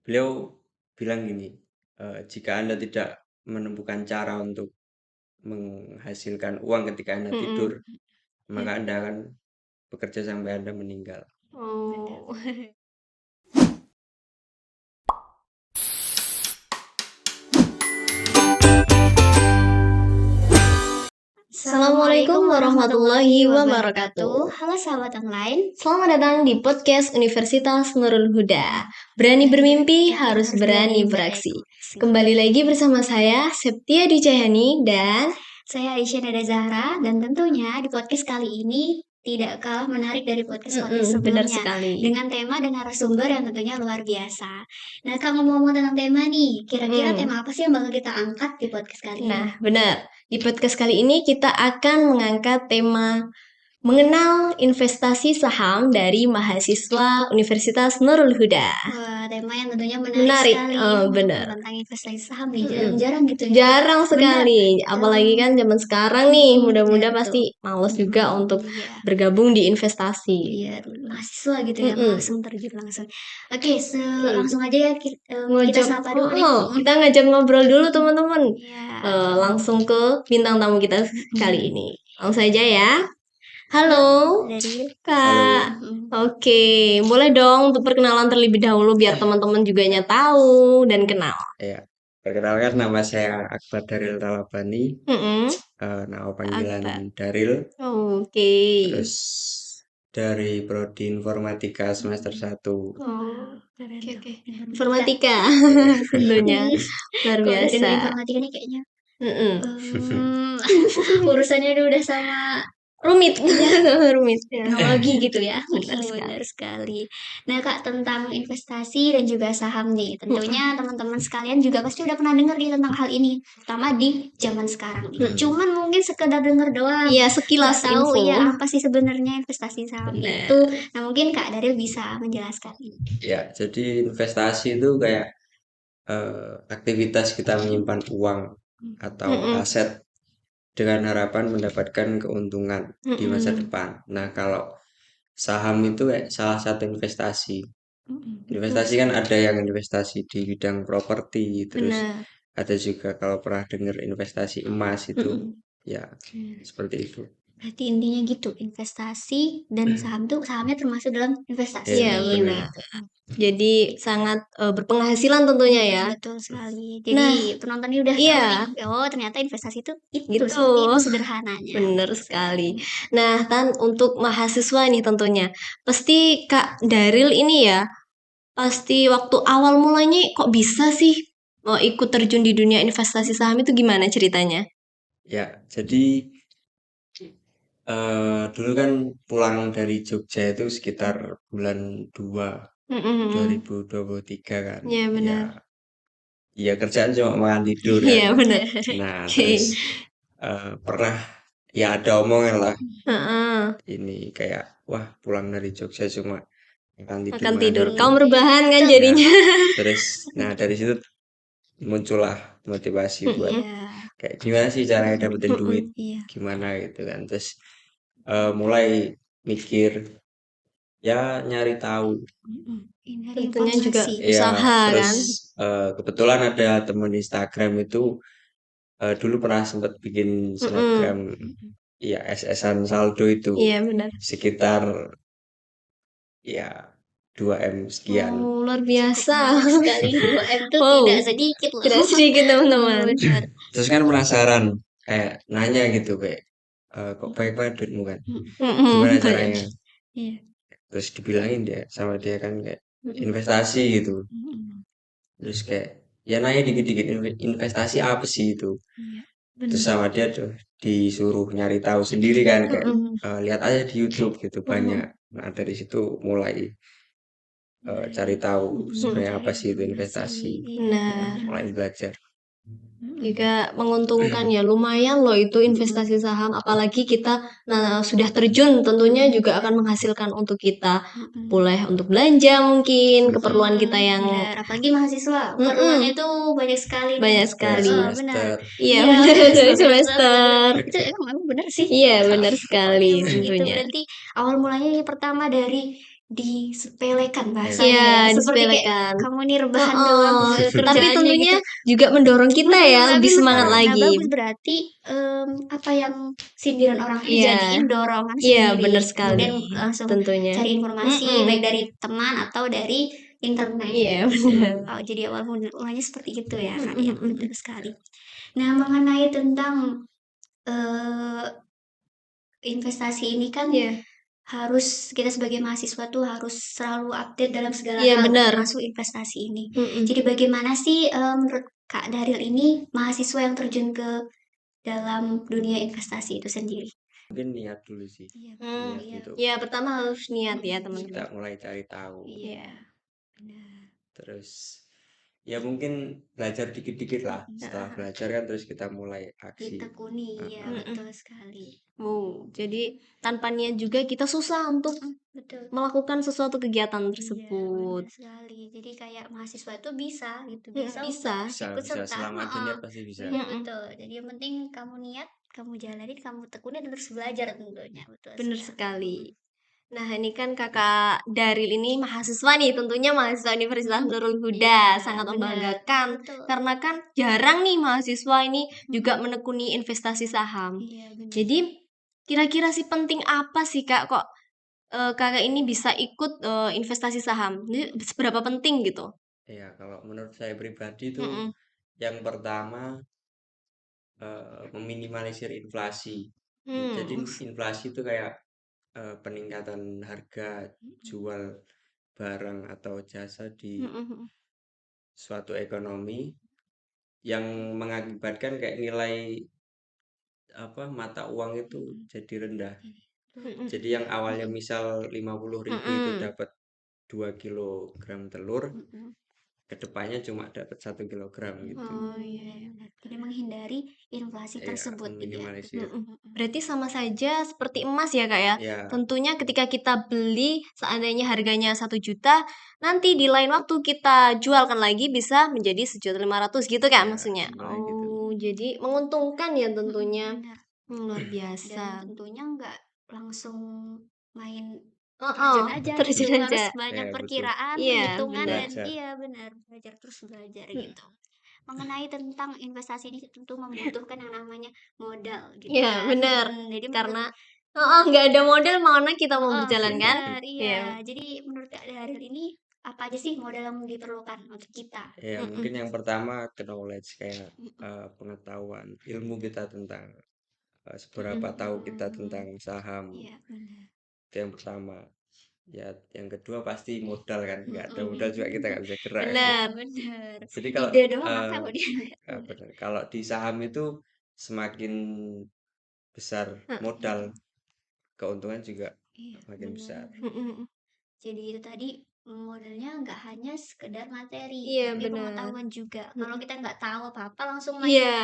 beliau bilang gini, jika Anda tidak menemukan cara untuk menghasilkan uang ketika Anda tidur, maka Anda akan bekerja sampai Anda meninggal. Oh. Assalamualaikum warahmatullahi wabarakatuh. Halo sahabat online. Selamat datang di podcast Universitas Nurul Huda. Berani bermimpi, harus berani beraksi. Kembali lagi bersama saya, Septia Dicayani, dan Saya Aisyah Nada Zahra, dan tentunya di podcast kali ini tidak kalah menarik dari podcast-podcast benar sebelumnya, sekali. dengan tema dan narasumber yang tentunya luar biasa. Nah, kalau ngomong tentang tema nih, kira-kira tema apa sih yang bakal kita angkat di podcast kali ini? Nah, benar. Di podcast kali ini kita akan mengangkat tema mengenal investasi saham dari mahasiswa Universitas Nurul Huda. Wah, tema yang tentunya menarik Menarik, sekali. benar. Tentang investasi saham nih, jarang-jarang gitu ya. Jarang sekali, apalagi kan zaman sekarang nih, muda-muda Betul. pasti males juga untuk Iya. bergabung di investasi. Iya, mahasiswa gitu ya, langsung terjun langsung. Oke, langsung aja ya kita sapa dulu nih. Kita ngajak ngobrol dulu teman-teman. Iya. Langsung ke bintang tamu kita kali ini. Langsung aja ya. Halo, Dari Kak. Oke, boleh dong untuk perkenalan terlebih dahulu biar teman-teman juga tahu dan kenal. Ya, perkenalkan nama saya Akbar Daril Talabani, nama panggilan Daril. Oke. Terus dari Prodi Informatika semester 1. Oke. Informatika tentunya luar Kalau biasa. dari informatika nih kayaknya urusannya udah sama rumit teknologi gitu ya. Benar sekali. Nah Kak, tentang investasi dan juga saham nih, tentunya teman-teman sekalian juga pasti udah pernah dengar nih tentang hal ini, terutama di zaman sekarang nih. Cuman mungkin sekedar denger doang. Iya, sekilas Nggak tahu info. ya apa sih sebenarnya investasi saham itu. Nah mungkin Kak Daril bisa menjelaskan. Ya, jadi investasi itu kayak aktivitas kita menyimpan uang atau aset dengan harapan mendapatkan keuntungan di masa depan. Nah, kalau saham itu kayak salah satu investasi. Investasi kan ada yang investasi di bidang properti, terus ada juga kalau pernah dengar investasi emas itu, ya seperti itu. Berarti intinya gitu, investasi dan saham tuh, sahamnya termasuk dalam investasi. Iya, benar. Jadi sangat berpenghasilan tentunya ya. Betul sekali. Jadi penonton ini udah tahu nih, oh ternyata investasi itu seperti itu sederhananya. Bener sekali. Nah, untuk mahasiswa nih tentunya, pasti Kak Daril ini ya, pasti waktu awal mulanya kok bisa sih mau ikut terjun di dunia investasi saham itu gimana ceritanya? Ya, jadi dulu kan pulang dari Jogja itu sekitar bulan 2 2023 kan. Iya, benar. Ya kerjaan cuma makan tidur kan. Iya, benar. Nah, terus pernah ya ada omongan lah. Ini kayak wah pulang dari Jogja cuma makan tidur. Kamu rebahan kan jadinya. Terus nah dari situ muncullah motivasi buat kayak gimana sih caranya dapetin duit, gimana gitu kan. Terus mulai mikir ya nyari tahu. Tentunya juga Ya, usaha terus kan. kebetulan ada teman Instagram itu dulu pernah sempat bikin snapgram ya SS-an saldo itu. Iya, benar. Sekitar ya 2M sekian. Oh, luar biasa. Sekali 2M tuh tidak sedikit loh. Tidak sedikit teman-teman. Terus kan penasaran kayak nanya gitu kayak kok baik-baik duitmu kan. Gimana caranya? Terus dibilangin dia sama dia kan kayak investasi gitu. Terus kayak ya nanya dikit-dikit investasi apa sih itu? Terus sama dia tuh disuruh nyari tahu sendiri kan kayak lihat aja di YouTube gitu banyak. Nah dari situ mulai cari tahu sebenarnya apa sih itu investasi. Mulai belajar. Juga menguntungkan ya, lumayan loh itu investasi saham, apalagi kita sudah terjun tentunya juga akan menghasilkan untuk kita, boleh untuk belanja mungkin, keperluan kita yang apalagi mahasiswa, keperluannya itu banyak sekali. Semester. Iya, benar dari semester. Itu emang benar sih. Iya, benar sekali tentunya. Itu berarti awal mulanya yang pertama dari disepelekan Iya, bahasanya ya. Seperti kayak disepelekan. kamu nih rebahan doang Tapi kerjaannya tentunya gitu. juga mendorong kita ya Tapi lebih semangat betul. Nah, lagi. bagus berarti apa yang sindiran orang ini Iya. jadiin dorongan Iya, sendiri. benar sekali. Kemudian langsung Tentunya. cari informasi baik dari teman atau dari internet. Iya, benar. Oh, jadi awal mulanya seperti itu ya, Kak ya. Betul sekali. Nah, mengenai tentang eh, investasi ini kan Iya. harus kita sebagai mahasiswa tuh harus selalu update dalam segala Iya, hal benar. termasuk investasi ini. Mm-mm. Jadi bagaimana sih menurut Kak Daril ini mahasiswa yang terjun ke dalam dunia investasi itu sendiri? Mungkin niat dulu sih, Iya, niat iya. untuk Ya, pertama harus niat ya, kita teman-teman. mulai cari tahu. Iya, benar. Terus ya mungkin belajar dikit-dikit lah. Setelah belajar kan terus kita mulai aksi. Ditekuni, ya betul sekali. Jadi tanpa niat juga kita susah untuk Betul. melakukan sesuatu kegiatan Iya, tersebut. benar sekali. Jadi kayak mahasiswa itu bisa gitu, Bisa. untuk ikut Bisa serta. selama ada niat pasti bisa. Iya, betul. Jadi yang penting kamu niat, kamu jalanin, kamu tekuni dan terus belajar tentunya. Betul Bener sekali. sekali. Nah, ini kan Kakak Daril ini mahasiswa nih, tentunya mahasiswa Universitas Nurul Huda, Iya, sangat benar. membanggakan. Betul. Karena kan jarang nih mahasiswa ini juga menekuni investasi saham. Iya, benar. Jadi kira-kira sih penting apa sih Kak kok Kakak ini bisa ikut investasi saham? Ini seberapa penting gitu? Ya, kalau menurut saya pribadi itu Mm-mm. yang pertama meminimalisir inflasi. Hmm. Jadi inflasi itu kayak peningkatan harga jual barang atau jasa di Mm-mm. suatu ekonomi yang mengakibatkan kayak nilai mata uang itu jadi rendah. Mm-mm. Jadi yang awalnya misal 50.000 itu dapat 2 kilogram telur, kedepannya cuma dapat 1 kilogram gitu. Oh iya. Jadi menghindari inflasi Ya, tersebut. meminimalisir. Berarti sama saja seperti emas ya Kak ya? Ya, Tentunya ketika kita beli seandainya harganya 1 juta, nanti di lain waktu kita jualkan lagi bisa menjadi 1.500.000 gitu Kak ya, maksudnya? sebenarnya gitu. Oh, jadi menguntungkan ya tentunya. Benar. Luar Dan biasa. tentunya nggak langsung main Oh, terjun aja terjun gitu, harus aja. banyak Ya, betul. perkiraan, Iya, perhitungan dan Belajar. iya benar belajar terus belajar gitu. Mengenai tentang investasi ini tentu membutuhkan yang namanya modal gitu Iya, kan. benar. Jadi Karena nggak ada modal mana kita mau berjalan kan? benar, Iya. iya. Jadi menurut Kak Daril ini apa aja sih modal yang diperlukan untuk kita? Ya, mungkin yang pertama knowledge kayak pengetahuan, ilmu kita tentang seberapa tahu kita tentang saham. Iya, benar. Itu yang pertama. Ya, yang kedua pasti modal kan. Nggak ada modal juga kita nggak bisa gerak. Benar. Benar. Jadi kalau Ide doang apa mau dia? benar. Kalau di saham itu semakin besar modal, keuntungan juga Iya, makin besar. Jadi itu tadi modalnya nggak hanya sekedar materi, Iya, tapi benar. pengetahuan juga. Kalau kita nggak tahu apa-apa langsung main Iya.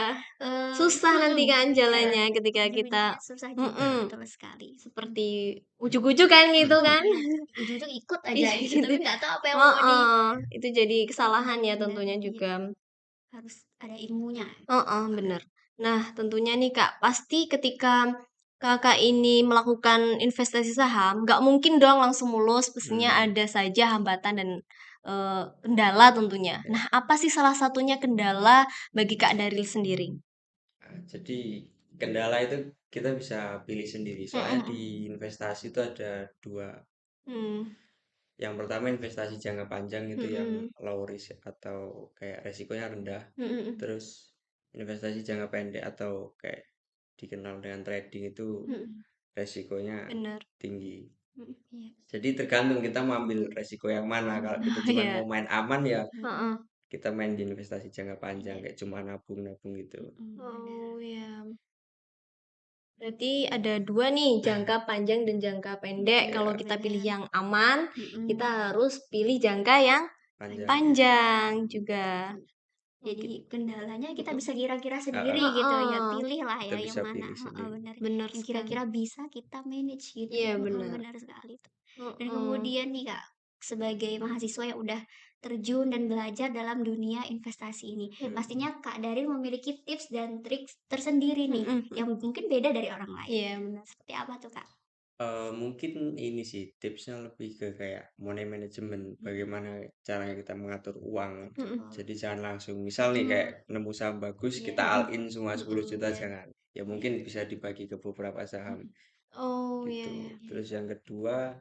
Susah nanti kan jalannya ketika jadi kita susah juga, betul sekali. seperti ujuk-ujuk kan gitu kan. Ujung-ujung ikut aja Iya, gitu, tapi nggak tahu apa yang mau itu jadi kesalahan ya Benar, tentunya iya. juga. harus ada ilmunya. Bener. Nah, tentunya nih Kak, pasti ketika Kakak ini melakukan investasi saham, nggak mungkin dong langsung mulus, pastinya ada saja hambatan dan kendala tentunya. Nah, apa sih salah satunya kendala bagi Kak Daril sendiri? Nah, jadi kendala itu kita bisa pilih sendiri. Soalnya di investasi itu ada dua. Yang pertama investasi jangka panjang itu yang low risk atau kayak resikonya rendah. Terus investasi jangka pendek atau kayak dikenal dengan trading itu resikonya Bener. tinggi. Iya. Jadi tergantung kita mau ambil resiko yang mana. Kalau kita cuma Iya. mau main aman ya Heeh. kita main di investasi jangka panjang kayak cuma nabung-nabung gitu. Oh ya. Berarti ada dua nih, jangka panjang dan jangka pendek. Kalau kita pilih yang aman, kita harus pilih jangka yang panjang juga. Jadi kendalanya kita bisa kira-kira sendiri gitu ya, pilih lah Kita ya bisa yang mana. pilih sendiri. Benar. Bener Yang kira-kira bisa kita manage gitu. Iya, benar. Benar sekali tuh. Dan kemudian nih Kak, sebagai mahasiswa yang udah terjun dan belajar dalam dunia investasi ini, pastinya Kak Daril memiliki tips dan trik tersendiri nih yang mungkin beda dari orang lain. Iya, benar. Seperti apa tuh Kak? Mungkin ini sih tipsnya lebih ke kayak money management, bagaimana caranya kita mengatur uang. Jadi jangan langsung misal nih kayak nemu saham bagus kita all in semua 10 juta Iya. jangan. Ya mungkin bisa dibagi ke beberapa saham Oh iya, gitu. Terus yang kedua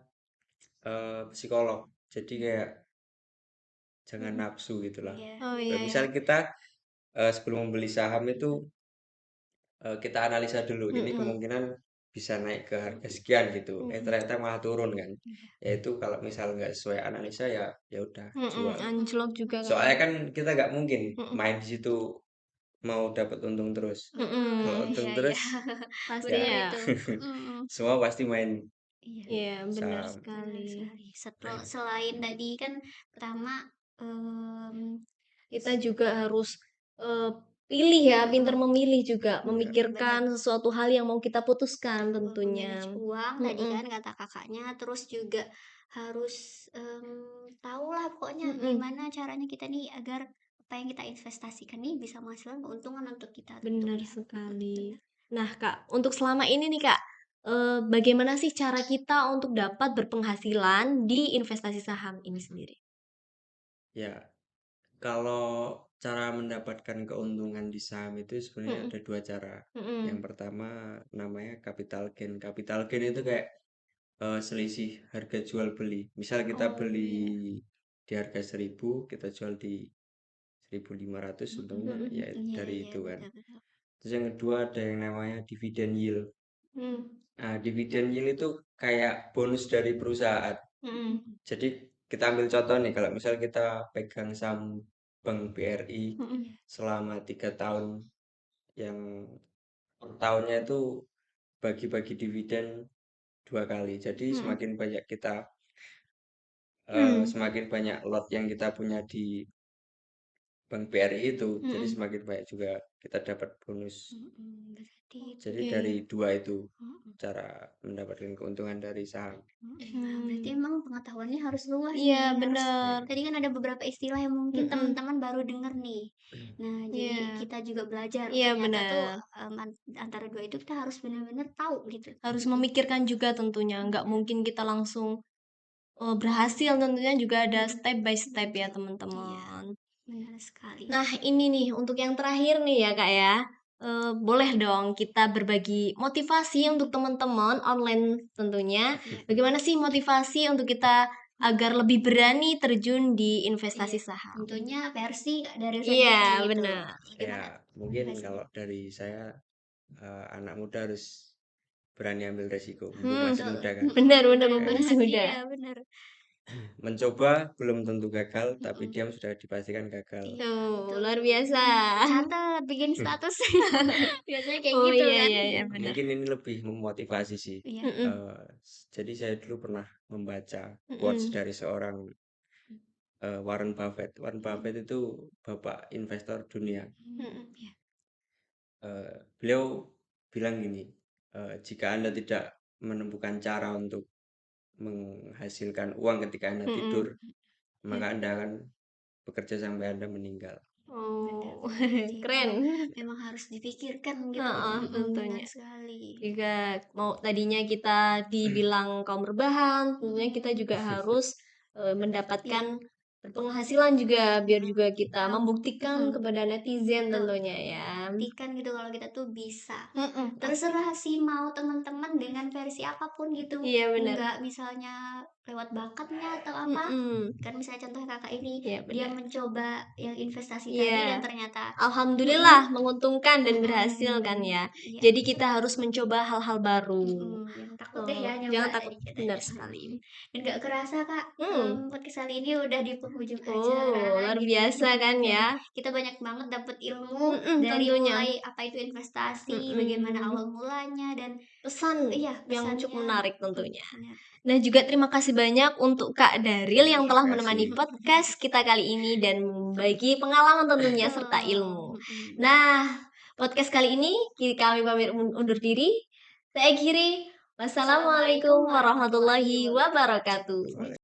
psikolog. Jadi kayak jangan nafsu gitulah. Iya. oh iya, Misal kita sebelum membeli saham itu kita analisa dulu ini kemungkinan bisa naik ke harga sekian gitu. Ternyata malah turun kan. Yaitu kalau misal nggak sesuai analisa ya ya udah jual. anjlok juga kan. Soalnya kan kita nggak mungkin main di situ mau dapat untung terus. Kalau untung Iya, terus Pasti ya benar ya. itu. Mm-mm. semua pasti main Iya. Iya, benar saham. Benar sekali. sekali. Selain tadi kan pertama Kita juga harus pilih ya, pintar memilih juga, memikirkan sesuatu hal yang mau kita putuskan tentunya. memanage uang tadi kan kata kakaknya, terus juga harus tahu lah pokoknya gimana caranya kita nih agar apa yang kita investasikan nih bisa menghasilkan keuntungan untuk kita Benar tentunya. sekali. Benar. Nah, Kak, untuk selama ini nih, Kak, bagaimana sih cara kita untuk dapat berpenghasilan di investasi saham ini sendiri? Ya, kalau cara mendapatkan keuntungan di saham itu sebenarnya ada dua cara. Yang pertama namanya capital gain. Capital gain itu kayak selisih harga jual beli. Misal kita beli di harga 1.000, kita jual di 1.500 untungnya ya Iya, dari iya, itu kan. benar-benar. Terus yang kedua ada yang namanya dividend yield. Hmm. Nah, dividend yield itu kayak bonus dari perusahaan. Jadi kita ambil contoh nih, kalau misal kita pegang saham Bank BRI selama 3 tahun, yang per tahunnya itu bagi-bagi dividen 2 kali. Jadi semakin banyak kita, semakin banyak lot yang kita punya di Bank BRI itu, jadi semakin banyak juga kita dapat bonus. Berarti Jadi dari dua itu cara mendapatkan keuntungan dari saham. berarti emang pengetahuannya harus luas Iya, nih, harus benar. tadi kan ada beberapa istilah yang mungkin teman-teman baru denger nih. Nah, jadi Iya. kita juga belajar Iya, ternyata tuh benar. antara dua itu kita harus benar-benar tahu gitu. Harus memikirkan juga tentunya, nggak mungkin kita langsung berhasil, tentunya juga ada step by step ya, teman-teman. Benar sekali. Nah, ini nih untuk yang terakhir nih ya, Kak ya. Boleh dong kita berbagi motivasi untuk teman-teman online tentunya. Bagaimana sih motivasi untuk kita agar lebih berani terjun di investasi saham? Tentunya versi dari Iya, sendiri gitu. benar. Ya, mungkin kalau dari saya anak muda harus berani ambil resiko, mumpung masih muda kan. Benar, mumpung masih muda. Iya, benar. Mencoba belum tentu gagal, tapi diam sudah dipastikan gagal. Tuh, luar biasa. Catat, bikin status. Biasanya kayak Oh gitu iya, kan. iya, benar. Mungkin ini lebih memotivasi sih. Iya. Jadi saya dulu pernah membaca quotes dari seorang Warren Buffett. Warren Buffett itu bapak investor dunia. Iya. Beliau bilang gini, jika Anda tidak menemukan cara untuk menghasilkan uang ketika Anda tidur, maka Anda akan bekerja sampai Anda meninggal. Oh, Jadi keren. memang harus dipikirkan gitu. Tentunya. Benar sekali. Jika mau tadinya kita dibilang kaum rebahan, tentunya kita juga harus mendapatkan penghasilan juga biar juga kita membuktikan kepada netizen tentunya ya. Buktikan gitu kalau kita tuh bisa. Pasti. Terserah sih mau teman-teman dengan versi apapun gitu. Iya, benar. Enggak misalnya lewat bakatnya atau apa. Kan misalnya contoh kakak ini, Iya, dia benar. mencoba yang investasi Iya. tadi dan ternyata Alhamdulillah menguntungkan dan berhasil kan ya. Iya. Jadi kita harus mencoba hal-hal baru. Jangan takut deh ya nyoba. Jangan takut, benar sekali. Dan gak kerasa kak, podcast kali ini udah di penghujung Oh, acara. luar biasa kan ya. Kita banyak banget dapat ilmu dari tentunya. mulai apa itu investasi, bagaimana awal mulanya, dan Pesan yang pesannya. cukup menarik tentunya. Benar. Nah, juga terima kasih banyak untuk Kak Daril yang telah menemani podcast kita kali ini dan berbagi pengalaman tentunya serta ilmu. Nah, podcast kali ini kami pamit undur diri. Saya akhiri. Wassalamualaikum warahmatullahi wabarakatuh.